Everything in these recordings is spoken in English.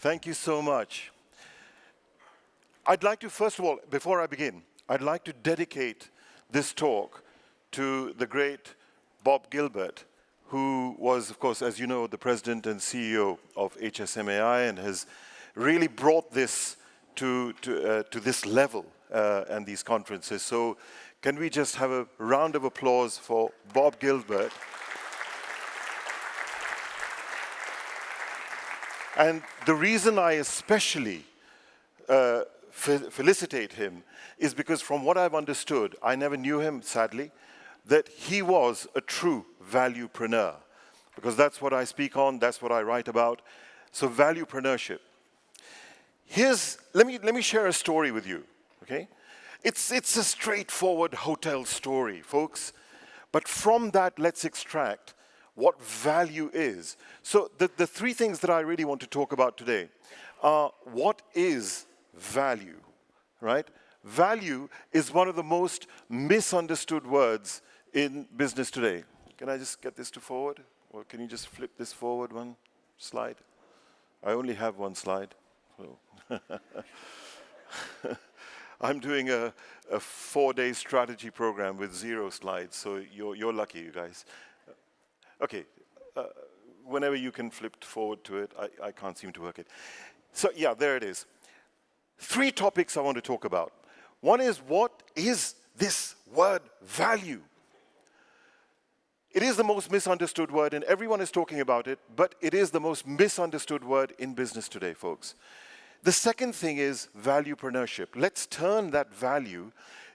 Thank you so much. I'd like to, first of all, before I begin, I'd like to dedicate this talk to the great Bob Gilbert, who was, of course, as you know, the president and CEO of HSMAI and has really brought this to this level and these conferences. So can we just have a round of applause for Bob Gilbert? And the reason I especially felicitate him is because from what I've understood, I never knew him, sadly, that he was a true valuepreneur. Because that's what I speak on, that's what I write about. So valuepreneurship. Let me share a story with you, okay? It's a straightforward hotel story, folks. But from that, let's extract what value is. So the three things that I really want to talk about today are what is value, right? Value is one of the most misunderstood words in business today. Can I just get this to forward? Or can you just flip this forward one slide? I only have one slide. So. I'm doing a 4-day strategy program with 0 slides, so you're lucky, you guys. Okay, whenever you can flip forward to it, I can't seem to work it. So yeah, there it is. 3 topics I want to talk about. One is, what is this word value? It is the most misunderstood word, and everyone is talking about it, but it is the most misunderstood word in business today, folks. The second thing is valuepreneurship. Let's turn that value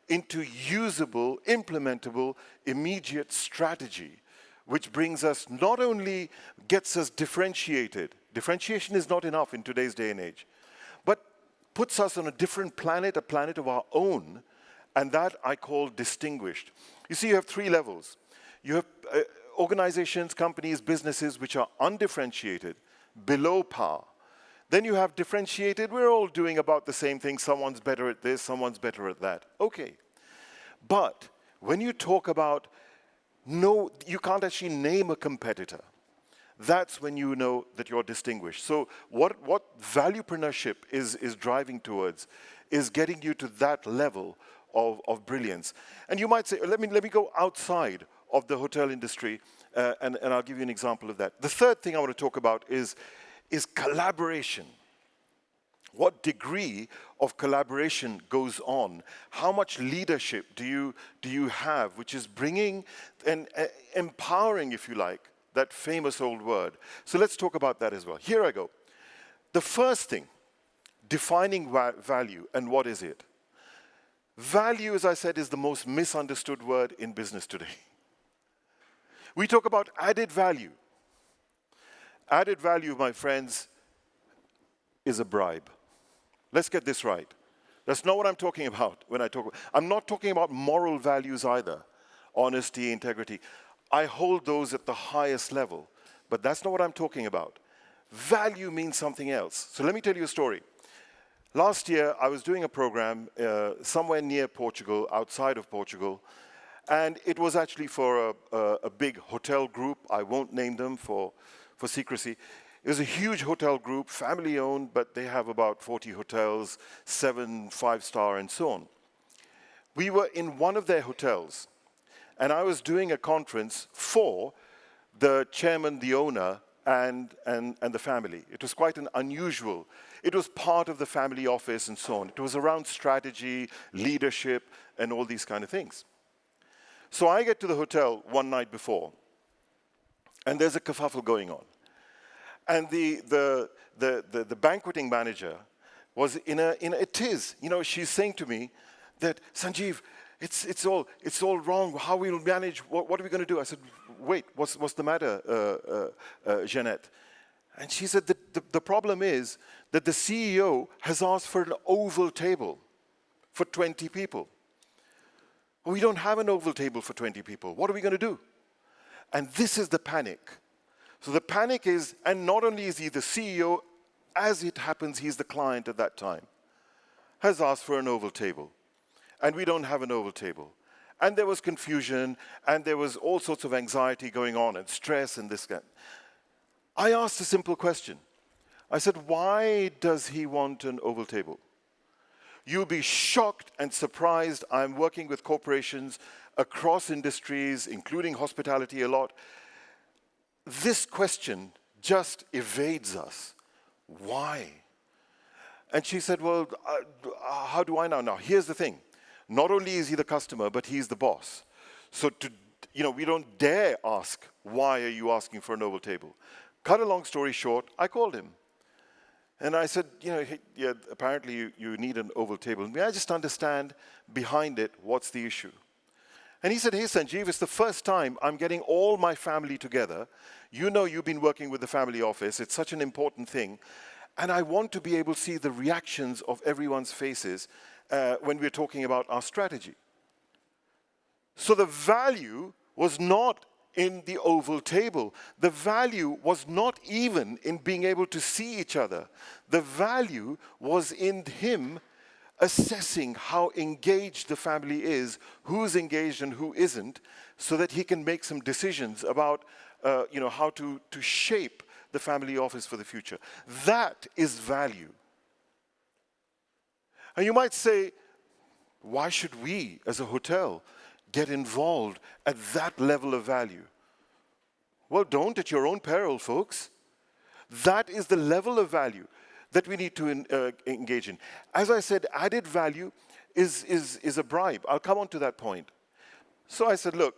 into usable, implementable, immediate strategy, which brings us, not only gets us differentiated. Differentiation is not enough in today's day and age, but puts us on a different planet, a planet of our own, and that I call distinguished. You see, you have 3 levels. You have organizations, companies, businesses which are undifferentiated, below par. Then you have differentiated, we're all doing about the same thing, someone's better at this, someone's better at that. Okay. But when you talk about, no, you can't actually name a competitor, that's when you know that you're distinguished. So what valuepreneurship is driving towards is getting you to that level of brilliance. And you might say, let me go outside of the hotel industry, and I'll give you an example of that. The third thing I want to talk about is collaboration. What degree of collaboration goes on? How much leadership do you have, which is bringing and empowering, if you like, that famous old word. So let's talk about that as well. Here I go. The first thing, defining value, and what is it? Value, as I said, is the most misunderstood word in business today. We talk about added value. Added value, my friends, is a bribe. Let's get this right. That's not what I'm talking about when I talk. I'm not talking about moral values either. Honesty, integrity. I hold those at the highest level, but that's not what I'm talking about. Value means something else. So let me tell you a story. Last year, I was doing a program somewhere near Portugal, outside of Portugal, and it was actually for a big hotel group. I won't name them for secrecy. It was a huge hotel group, family-owned, but they have about 40 hotels, 7 5-star, and so on. We were in one of their hotels, and I was doing a conference for the chairman, the owner, and the family. It was quite an unusual. It was part of the family office and so on. It was around strategy, leadership, and all these kind of things. So I get to the hotel one night before, and there's a kerfuffle going on. And the banqueting manager was in a tiz. You know, she's saying to me that, Sanjeev, it's all wrong. How we'll manage? What are we going to do? I said, wait, what's the matter, Jeanette? And she said that the problem is that the CEO has asked for an oval table for 20 people. We don't have an oval table for 20 people. What are we going to do? And this is the panic. So the panic is, and not only is he the CEO, as it happens, he's the client at that time, has asked for an oval table. And we don't have an oval table. And there was confusion, and there was all sorts of anxiety going on, and stress, and this kind. I asked a simple question. I said, why does he want an oval table? You'll be shocked and surprised. I'm working with corporations across industries, including hospitality a lot. This question just evades us. Why? And she said, well, how do I know? Now, here's the thing. Not only is he the customer, but he's the boss. So we don't dare ask, why are you asking for an oval table? Cut a long story short, I called him. And I said, hey, yeah, apparently you need an oval table. May I just understand behind it, what's the issue? And he said, hey, Sanjeev, it's the first time I'm getting all my family together. You know you've been working with the family office. It's such an important thing. And I want to be able to see the reactions of everyone's faces when we're talking about our strategy. So the value was not in the oval table. The value was not even in being able to see each other. The value was in him assessing how engaged the family is, who's engaged and who isn't, so that he can make some decisions about how to shape the family office for the future. That is value. And you might say, why should we, as a hotel, get involved at that level of value? Well, don't at your own peril, folks. That is the level of value that we need to engage in. As I said, added value is a bribe. I'll come on to that point. So I said, look,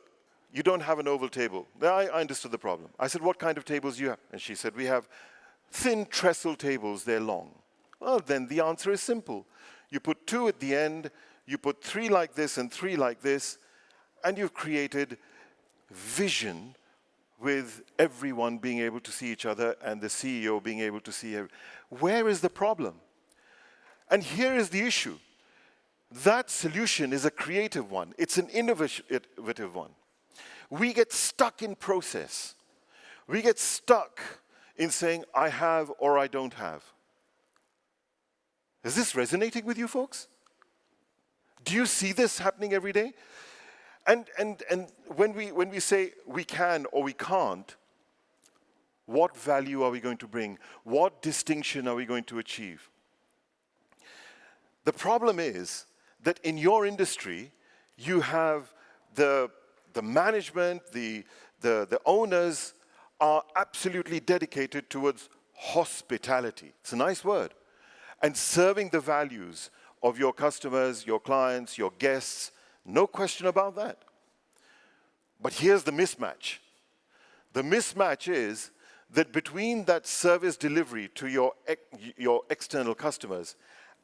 you don't have an oval table. I understood the problem. I said, what kind of tables do you have? And she said, we have thin trestle tables, they're long. Well, then the answer is simple. You put 2 at the end, you put 3 like this and 3 like this, and you've created vision with everyone being able to see each other and the CEO being able to see everyone. Where is the problem? And here is the issue. That solution is a creative one. It's an innovative one. We get stuck in process. We get stuck in saying, I have or I don't have. Is this resonating with you folks? Do you see this happening every day? And when we say we can or we can't, what value are we going to bring? What distinction are we going to achieve? The problem is that in your industry, you have the management, the owners are absolutely dedicated towards hospitality. It's a nice word. And serving the values of your customers, your clients, your guests, no question about that. But here's the mismatch. The mismatch is that between that service delivery to your external customers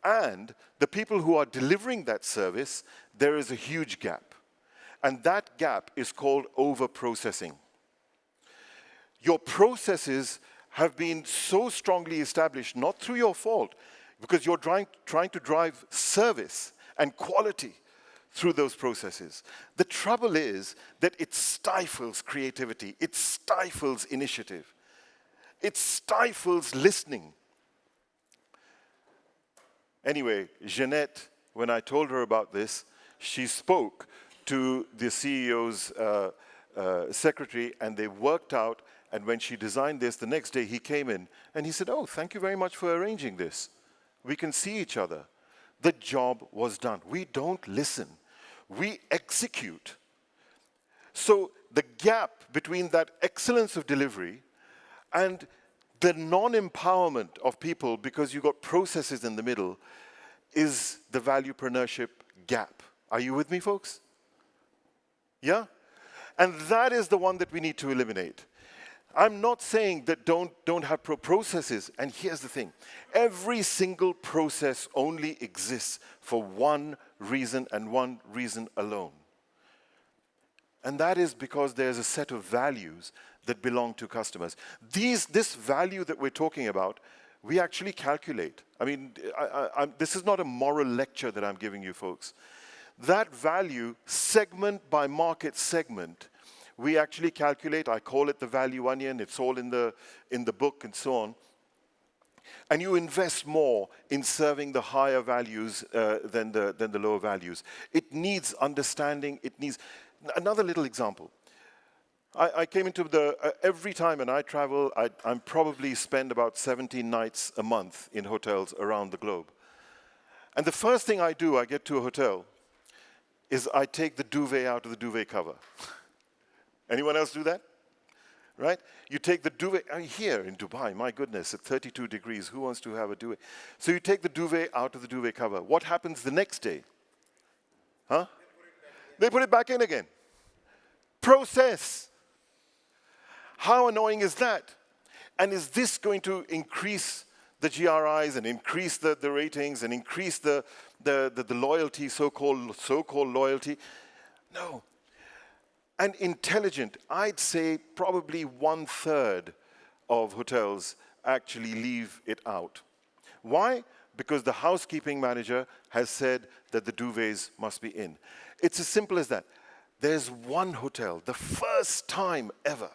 and the people who are delivering that service, there is a huge gap. And that gap is called over-processing. Your processes have been so strongly established, not through your fault, because you're trying to drive service and quality through those processes. The trouble is that it stifles creativity, it stifles initiative, it stifles listening. Anyway, Jeanette, when I told her about this, she spoke to the CEO's secretary, and they worked out, and when she designed this, the next day he came in, and he said, oh, thank you very much for arranging this. We can see each other. The job was done. We don't listen. We execute. So the gap between that excellence of delivery and the non-empowerment of people, because you've got processes in the middle, is the valuepreneurship gap. Are you with me, folks? Yeah? And that is the one that we need to eliminate. I'm not saying that don't have processes, and here's the thing. Every single process only exists for one reason and one reason alone. And that is because there's a set of values that belong to customers. This value that we're talking about, we actually calculate. I mean, this is not a moral lecture that I'm giving you folks. That value, segment by market segment, we actually calculate. I call it the value onion. It's all in the book and so on. And you invest more in serving the higher values than the lower values. It needs understanding. It needs another little example. I came into every time when I travel, I'm probably spend about 17 nights a month in hotels around the globe. And the first thing I do, I get to a hotel, is I take the duvet out of the duvet cover. Anyone else do that? Right? You take the duvet, here in Dubai, my goodness, at 32 degrees, who wants to have a duvet? So you take the duvet out of the duvet cover. What happens the next day? Huh? They put it back in again. Process. How annoying is that? And is this going to increase the GRIs and increase the ratings and increase the loyalty, so-called loyalty? No. And intelligent, I'd say probably 1/3 of hotels actually leave it out. Why? Because the housekeeping manager has said that the duvets must be in. It's as simple as that. There's one hotel, the first time ever.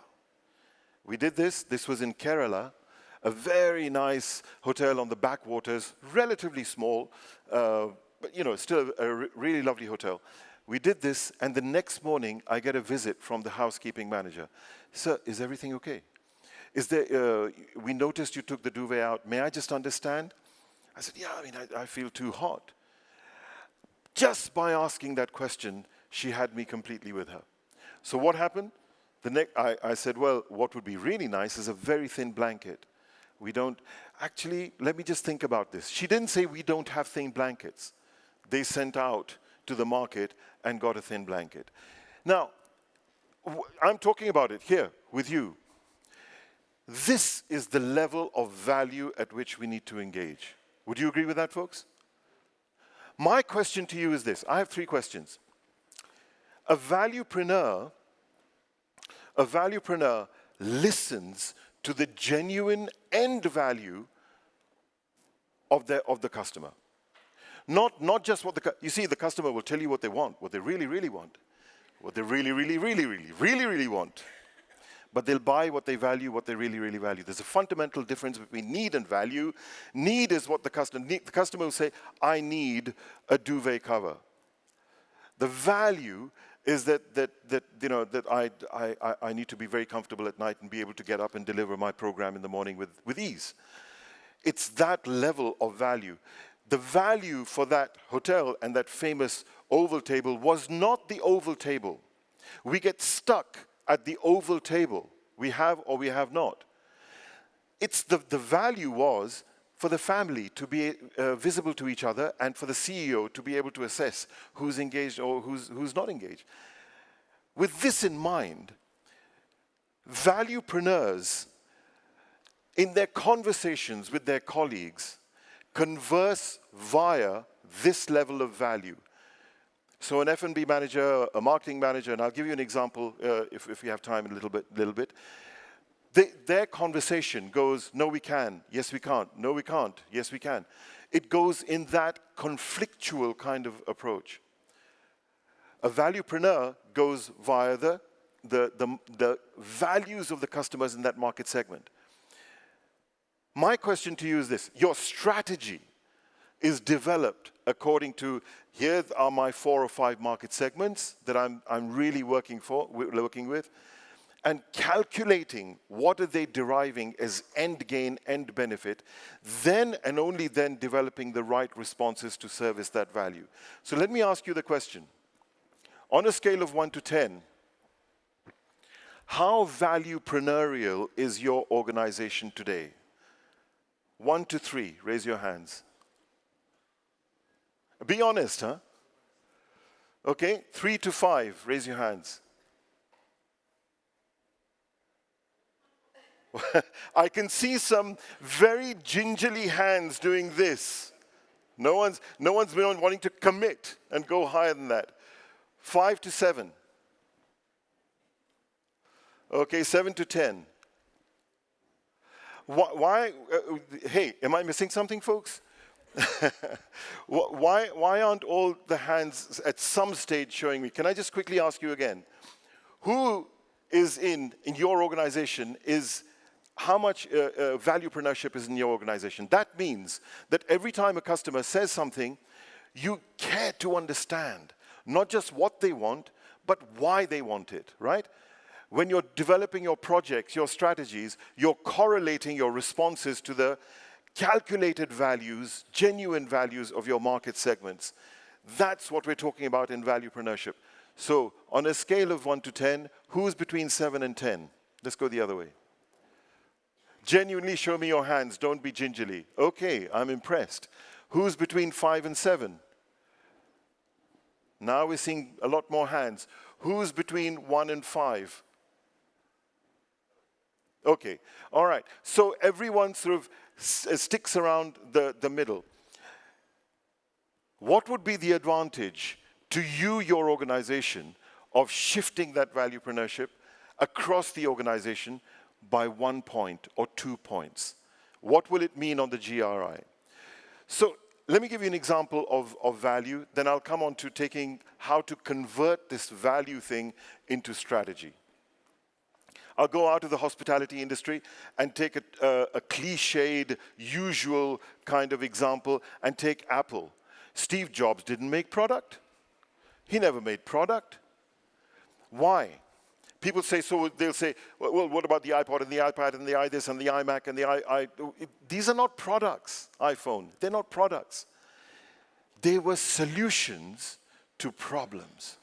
We did this. This was in Kerala, a very nice hotel on the backwaters, relatively small, but still a really lovely hotel. We did this, and the next morning I get a visit from the housekeeping manager. Sir, is everything okay? We noticed you took the duvet out. May I just understand? I said, yeah, I feel too hot. Just by asking that question, she had me completely with her. So what happened? I said, well, what would be really nice is a very thin blanket. Actually, let me just think about this. She didn't say we don't have thin blankets. They sent out to the market and got a thin blanket. Now, I'm talking about it here with you. This is the level of value at which we need to engage. Would you agree with that, folks? My question to you is this. I have 3 questions. A valuepreneur listens to the genuine end value of the customer. Not just what you see, the customer will tell you what they want, what they really, really want, what they really, really, really, really, really, really want. But they'll buy what they value, what they really, really value. There's a fundamental difference between need and value. Need is what the customer will say, I need a duvet cover. The value is that I need to be very comfortable at night and be able to get up and deliver my program in the morning with ease. It's that level of value. The value for that hotel and that famous oval table was not the oval table. We get stuck at the oval table. We have or we have not. It's the value was for the family to be visible to each other and for the CEO to be able to assess who's engaged or who's not engaged. With this in mind, valuepreneurs in their conversations with their colleagues converse via this level of value. So an F&B manager, a marketing manager, and I'll give you an example if we have time a little bit. Their conversation goes, no, we can, yes, we can't, no, we can't, yes, we can. It goes in that conflictual kind of approach. A valuepreneur goes via the values of the customers in that market segment. My question to you is this. Your strategy is developed according to, here are my 4 or 5 market segments that I'm really working with, and calculating what are they deriving as end gain, end benefit, then and only then developing the right responses to service that value. So let me ask you the question. On a scale of 1 to 10, how valuepreneurial is your organization today? 1 to 3, raise your hands. Be honest, huh? Okay, 3 to 5, raise your hands. I can see some very gingerly hands doing this. No one's been wanting to commit and go higher than that. 5 to 7. Okay, 7 to 10. Why? Hey, am I missing something, folks? Why aren't all the hands at some stage showing me? Can I just quickly ask you again? Who is in your organization how much valuepreneurship is in your organization? That means that every time a customer says something, you care to understand not just what they want, but why they want it, right? When you're developing your projects, your strategies, you're correlating your responses to the calculated values, genuine values of your market segments. That's what we're talking about in valuepreneurship. So on a scale of 1 to 10, who's between 7 and 10? Let's go the other way. Genuinely show me your hands, don't be gingerly. Okay, I'm impressed. Who's between 5 and 7? Now we're seeing a lot more hands. Who's between 1 and 5? Okay, all right. So everyone sort of sticks around the middle. What would be the advantage to you, your organization, of shifting that valuepreneurship across the organization by 1 point or 2 points? What will it mean on the GRI? So let me give you an example of value, then I'll come on to taking how to convert this value thing into strategy. I'll go out of the hospitality industry and take a cliched, usual kind of example and take Apple. Steve Jobs didn't make product. He never made product. Why? People say, so they'll say, well, what about the iPod and the iPad and the iThis and the iMac and the these are not products, iPhone. They're not products. They were solutions to problems.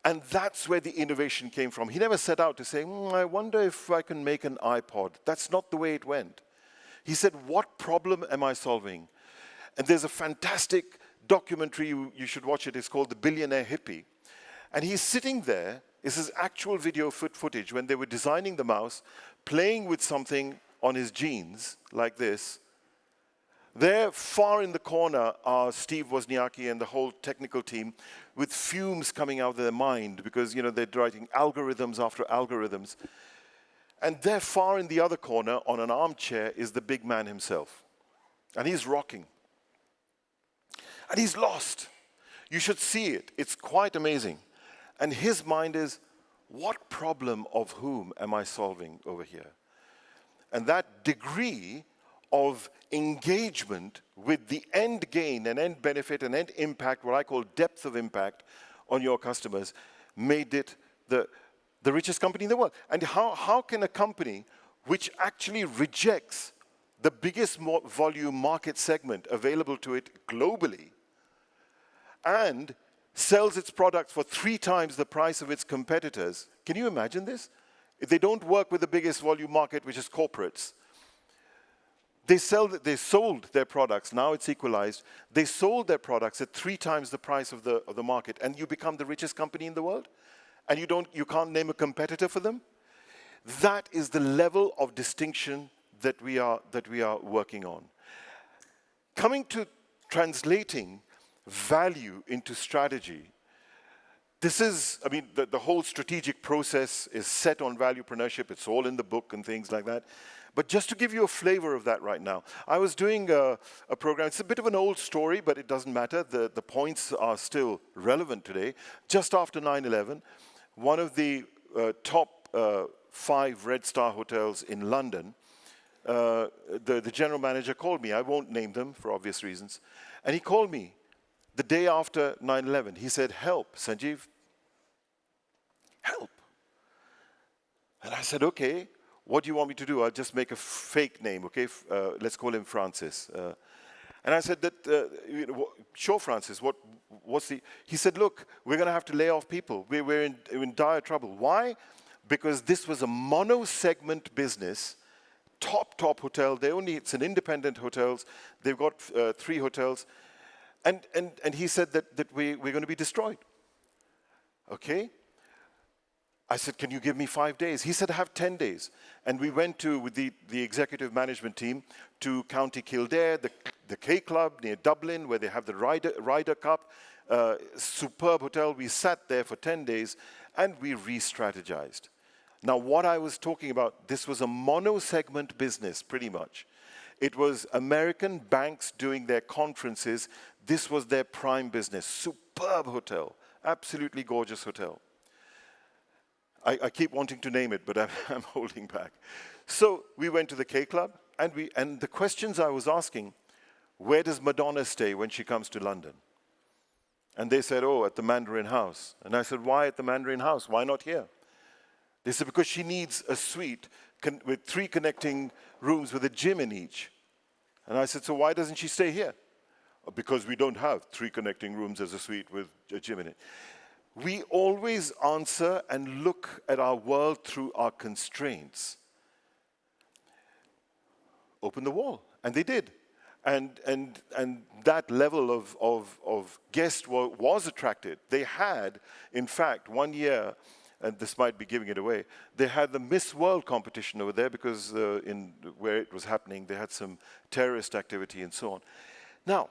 And that's where the innovation came from. He never set out to say, I wonder if I can make an iPod. That's not the way it went. He said, what problem am I solving? And there's a fantastic documentary, you should watch it, it's called The Billionaire Hippie. And he's sitting there, this is actual video footage, when they were designing the mouse, playing with something on his jeans, like this. There, far in the corner, are Steve Wozniacki and the whole technical team with fumes coming out of their mind because, they're writing algorithms after algorithms. And there, far in the other corner, on an armchair, is the big man himself. And he's rocking. And he's lost. You should see it. It's quite amazing. And his mind is, what problem of whom am I solving over here? And that degree of engagement with the end gain and end benefit and end impact, what I call depth of impact on your customers, made it the richest company in the world. And how can a company which actually rejects the biggest volume market segment available to it globally and sells its products for 3 times the price of its competitors, can you imagine this? If they don't work with the biggest volume market, which is corporates, they sold their products, now it's equalized, they sold their products at 3 times the price of the market, and you become the richest company in the world? And you can't name a competitor for them? That is the level of distinction that we are working on. Coming to translating value into strategy, this is, the whole strategic process is set on valuepreneurship. It's all in the book and things like that. But just to give you a flavor of that right now, I was doing a program. It's a bit of an old story, but it doesn't matter. The points are still relevant today. Just after 9/11, one of the top 5 Red Star hotels in London, the general manager called me. I won't name them for obvious reasons. And he called me the day after 9/11. He said, help, Sanjeev. Help. And I said, okay. What do you want me to do? I'll just make a fake name, okay? Let's call him Francis. And I said sure, Francis, what's the... He said, look, we're going to have to lay off people. We're in dire trouble. Why? Because this was a mono-segment business, top hotel. It's an independent hotels. They've got 3 hotels. And he said that we're going to be destroyed. Okay? I said, can you give me 5 days? He said, I have 10 days. And we went with the executive management team to County Kildare, the K Club near Dublin, where they have the Ryder Cup, superb hotel. We sat there for 10 days, and we re-strategized. Now, what I was talking about, this was a mono-segment business, pretty much. It was American banks doing their conferences. This was their prime business. Superb hotel, absolutely gorgeous hotel. I keep wanting to name it, but I'm holding back. So we went to the K Club, and the questions I was asking, where does Madonna stay when she comes to London? And they said, oh, at the Mandarin House. And I said, why at the Mandarin House? Why not here? They said, because she needs a suite with 3 connecting rooms with a gym in each. And I said, so why doesn't she stay here? Because we don't have 3 connecting rooms as a suite with a gym in it. We always answer and look at our world through our constraints. Open the wall, and they did. And that level of guest was attracted. They had, in fact, one year, and this might be giving it away, they had the Miss World competition over there because in where it was happening, they had some terrorist activity and so on. Now,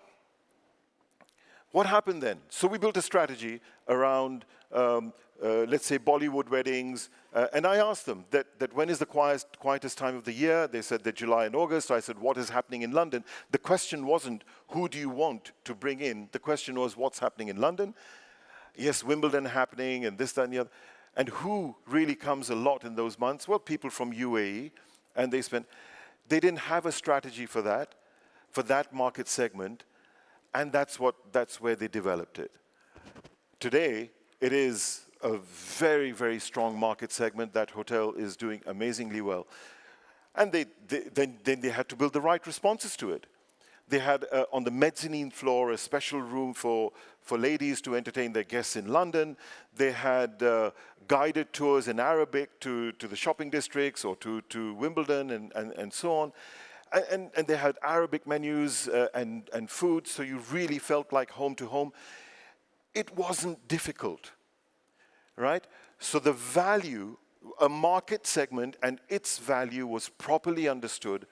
what happened then? So we built a strategy around, let's say, Bollywood weddings, and I asked them that when is the quietest time of the year? They said that July and August. I said, what is happening in London? The question wasn't, who do you want to bring in? The question was, what's happening in London? Yes, Wimbledon happening, and this, that, and the other. And who really comes a lot in those months? Well, people from UAE, and they didn't have a strategy for that market segment, and that's where they developed it. Today, it is a very, very strong market segment. That hotel is doing amazingly well. And then they had to build the right responses to it. They had, on the mezzanine floor, a special room for ladies to entertain their guests in London. They had guided tours in Arabic to the shopping districts or to Wimbledon and so on. And they had Arabic menus and food, so you really felt like home to home. It wasn't difficult, right? So the value, a market segment and its value was properly understood,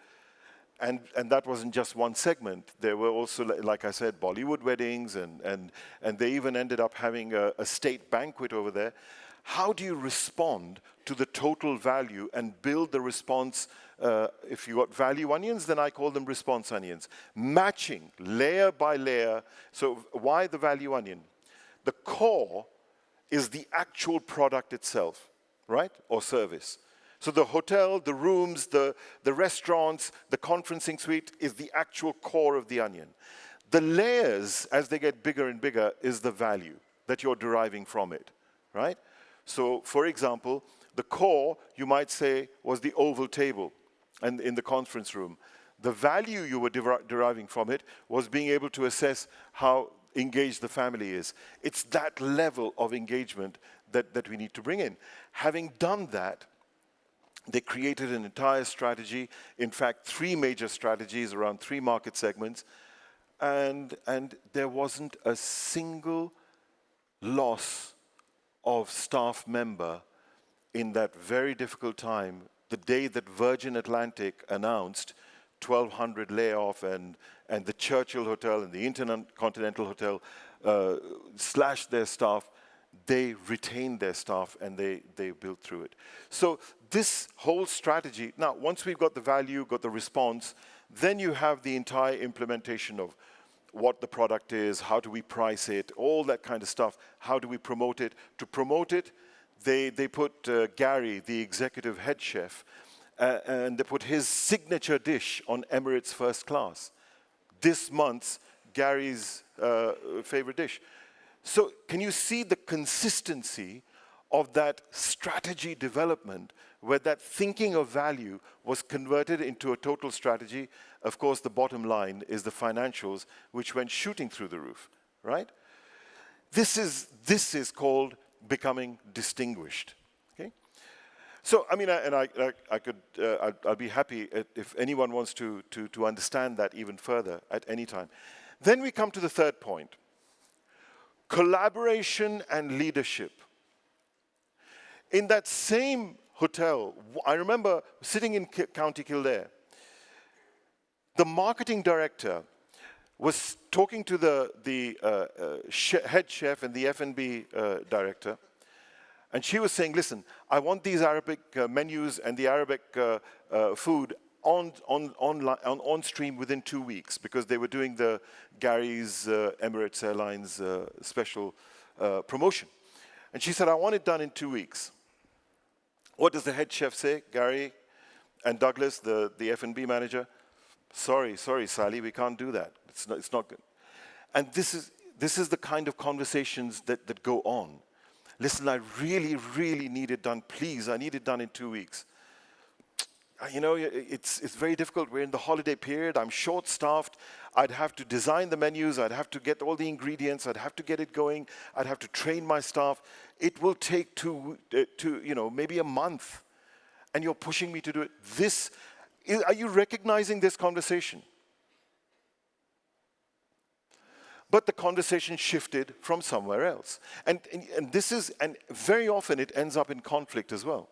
and that wasn't just one segment. There were also, like I said, Bollywood weddings, and they even ended up having a state banquet over there. How do you respond to the total value and build the response? If you got value onions, then I call them response onions. Matching layer by layer. So why the value onion? The core is the actual product itself, right? Or service. So the hotel, the rooms, the restaurants, the conferencing suite is the actual core of the onion. The layers, as they get bigger and bigger, is the value that you're deriving from it, right? So, for example, the core, you might say, was the oval table and in the conference room. The value you were deriving from it was being able to assess how engaged the family is. It's that level of engagement that we need to bring in. Having done that, they created an entire strategy, in fact, 3 major strategies around 3 market segments, and there wasn't a single loss of staff member in that very difficult time, the day that Virgin Atlantic announced 1,200 layoff and the Churchill Hotel and the Intercontinental Hotel slashed their staff. They retained their staff and they built through it. So this whole strategy, now once we've got the value, got the response, then you have the entire implementation of what the product is, how do we price it, all that kind of stuff. How do we promote it? To promote it, they put Gary, the executive head chef, and they put his signature dish on Emirates First Class. This month's Gary's favorite dish. So can you see the consistency of that strategy development where that thinking of value was converted into a total strategy? Of course, the bottom line is the financials, which went shooting through the roof, right? This is called becoming distinguished. Okay? So, I mean, I'll be happy if anyone wants to understand that even further at any time. Then we come to the third point. Collaboration and leadership. In that same hotel, I remember sitting in County Kildare. The marketing director was talking to the head chef and the F&B director, and she was saying, listen, I want these Arabic menus and the Arabic food on stream within 2 weeks, because they were doing the Gary's Emirates Airlines special promotion. And she said, I want it done in 2 weeks. What does the head chef say? Gary and Douglas, the F&B manager, sorry, Sally, we can't do that. It's not good. And this is the kind of conversations that go on. Listen, I really, really need it done. Please, I need it done in 2 weeks. You know, it's very difficult. We're in the holiday period. I'm short-staffed. I'd have to design the menus. I'd have to get all the ingredients. I'd have to get it going. I'd have to train my staff. It will take maybe a month. And you're pushing me to do it. Are you recognizing this conversation? But the conversation shifted from somewhere else. And very often it ends up in conflict as well.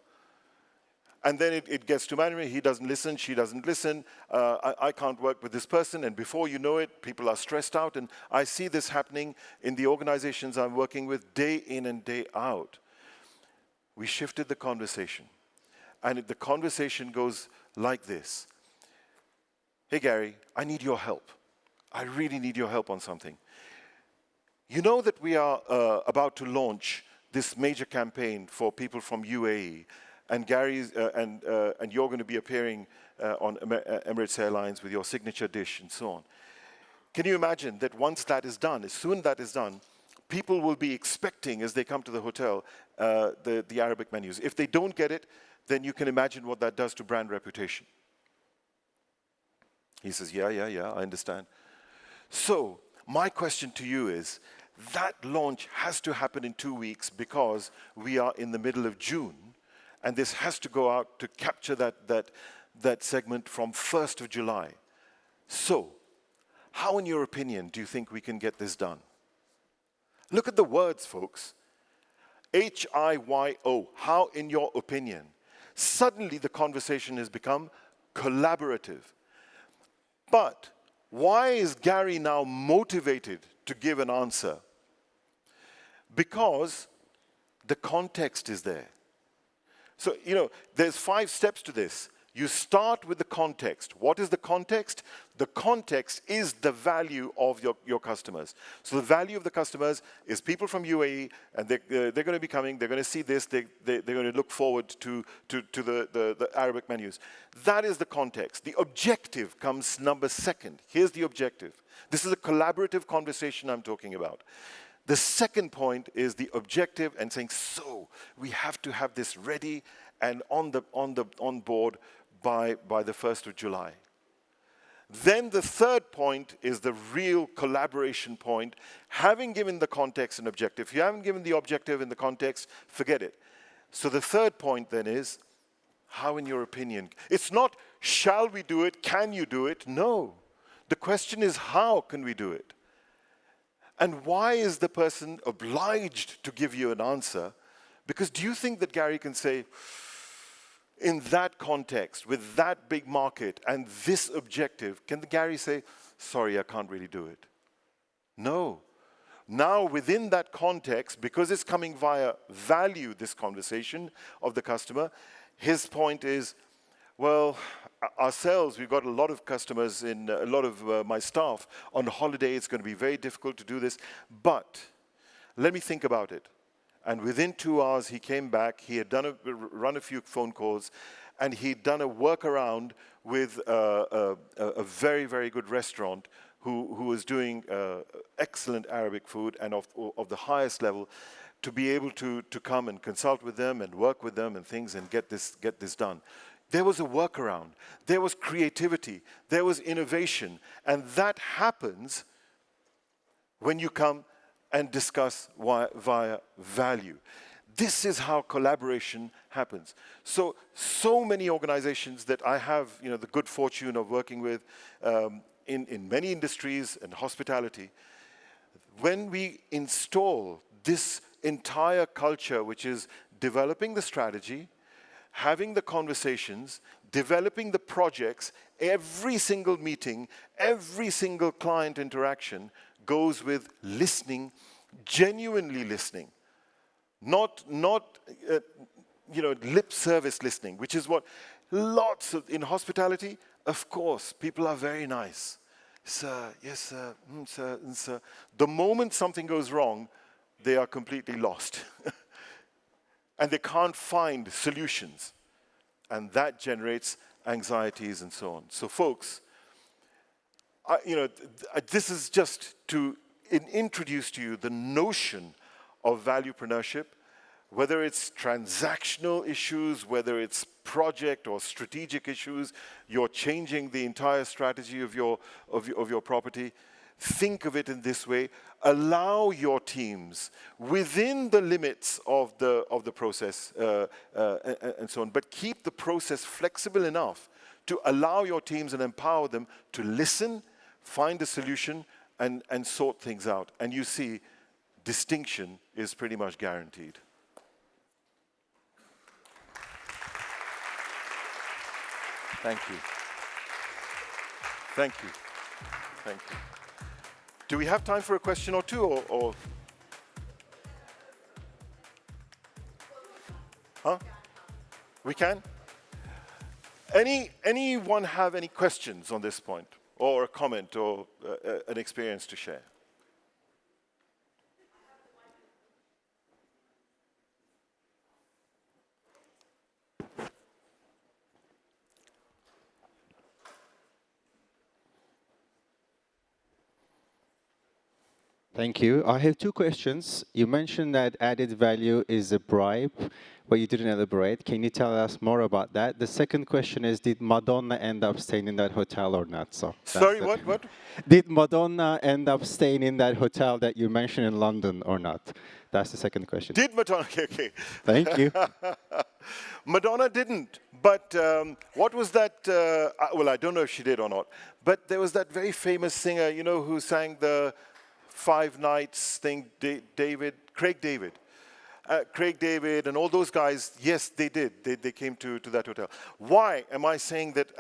And then it gets to management, he doesn't listen, she doesn't listen, I can't work with this person, and before you know it, people are stressed out, and I see this happening in the organizations I'm working with day in and day out. We shifted the conversation, and the conversation goes like this. Hey Gary, I need your help. I really need your help on something. You know that we are about to launch this major campaign for people from UAE, and Gary's and you're going to be appearing on Emirates Airlines with your signature dish and so on. Can you imagine that once that is done, as soon as that is done, people will be expecting as they come to the hotel the Arabic menus. If they don't get it, then you can imagine what that does to brand reputation. He says, yeah, I understand. So my question to you is, that launch has to happen in 2 weeks because we are in the middle of June. And this has to go out to capture that segment from 1st of July. So, how in your opinion do you think we can get this done? Look at the words, folks. HIYO, how in your opinion? Suddenly the conversation has become collaborative. But why is Gary now motivated to give an answer? Because the context is there. So, you know, there's 5 steps to this. You start with the context. What is the context? The context is the value of your customers. So the value of the customers is people from UAE, and they're going to be coming, they're going to see this, they're going to look forward to the Arabic menus. That is the context. The objective comes number 2nd. Here's the objective. This is a collaborative conversation I'm talking about. The second point is the objective and saying, so we have to have this ready and on board by the 1st of July. Then the third point is the real collaboration point. Having given the context and objective, if you haven't given the objective and the context, forget it. So the third point then is, how in your opinion? It's not, shall we do it, can you do it? No. The question is, how can we do it? And why is the person obliged to give you an answer? Because do you think that Gary can say, in that context, with that big market and this objective, can Gary say, sorry, I can't really do it? No. Now, within that context, because it's coming via value, this conversation of the customer, his point is, well, ourselves, we've got a lot of customers in a lot of my staff on holiday. It's going to be very difficult to do this. But let me think about it. And within 2 hours, he came back. He had run a few phone calls, and he'd done a workaround with a very, very good restaurant who was doing excellent Arabic food and of the highest level, to be able to come and consult with them and work with them and things and get this done. There was a workaround. There was creativity. There was innovation. And that happens when you come and discuss via value. This is how collaboration happens. So many organizations that I have, the good fortune of working with in many industries and hospitality, when we install this entire culture, which is developing the strategy, having the conversations, developing the projects, every single meeting, every single client interaction goes with listening, genuinely listening. Not lip service listening, which is what lots of, in hospitality, of course, people are very nice. Sir, yes sir, sir, sir. The moment something goes wrong, they are completely lost. And they can't find solutions. And that generates anxieties and so on. So folks, this is just to introduce to you the notion of valuepreneurship whether it's transactional issues, whether it's project or strategic issues, you're changing the entire strategy of your property. Think of it in this way. Allow your teams within the limits of the process and so on, but keep the process flexible enough to allow your teams and empower them to listen, find a solution, and sort things out. And you see, distinction is pretty much guaranteed. Thank you. Thank you. Thank you. Do we have time for a question or two, or? Huh? We can? Anyone have any questions on this point, or a comment, or an experience to share? Thank you. I have two questions. You mentioned that added value is a bribe, but you didn't elaborate. Can you tell us more about that? The second question is, did Madonna end up staying in that hotel or not? So sorry, what? Did Madonna end up staying in that hotel that you mentioned in London or not? That's the second question. Did Madonna? Okay. Thank you. Madonna didn't, but what was that? Well, I don't know if she did or not, but there was that very famous singer, you know, who sang the 5 Nights thing, Craig David. Craig David and all those guys, yes, they did. They came to that hotel. Why am I saying that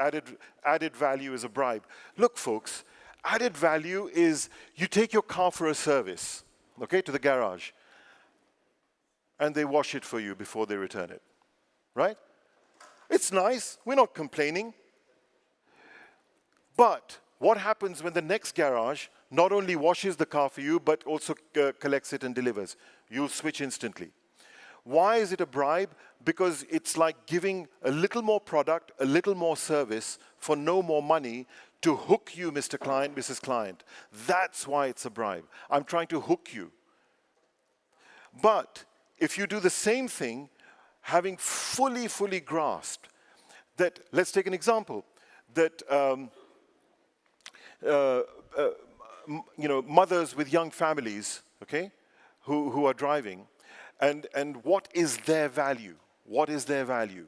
added value is a bribe? Look, folks, added value is you take your car for a service, okay, to the garage, and they wash it for you before they return it, right? It's nice. We're not complaining. But what happens when the next garage not only washes the car for you, but also collects it and delivers? You'll switch instantly. Why is it a bribe? Because it's like giving a little more product, a little more service for no more money to hook you, Mr. Client, Mrs. Client. That's why it's a bribe. I'm trying to hook you. But if you do the same thing, having fully grasped that, let's take an example, that you know, mothers with young families, okay, who are driving, and what is their value? What is their value?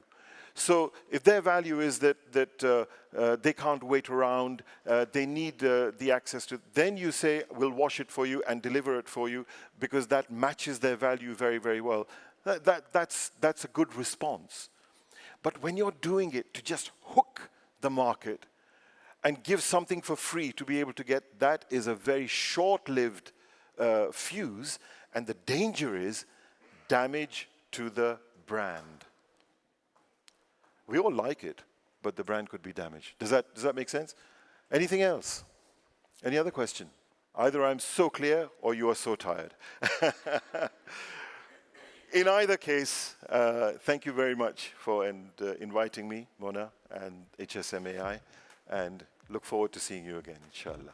So if their value is that they can't wait around, they need the access to, then you say, we'll wash it for you and deliver it for you, because that matches their value very well. That's a good response. But when you're doing it to just hook the market and give something for free to be able to get, that is a very short-lived fuse, and the danger is damage to the brand. We all like it, but the brand could be damaged. Does that make sense? Anything else? Any other question? Either I'm so clear or you are so tired. In either case, thank you very much for inviting me, Mona, and HSMAI, and look forward to seeing you again, inshallah.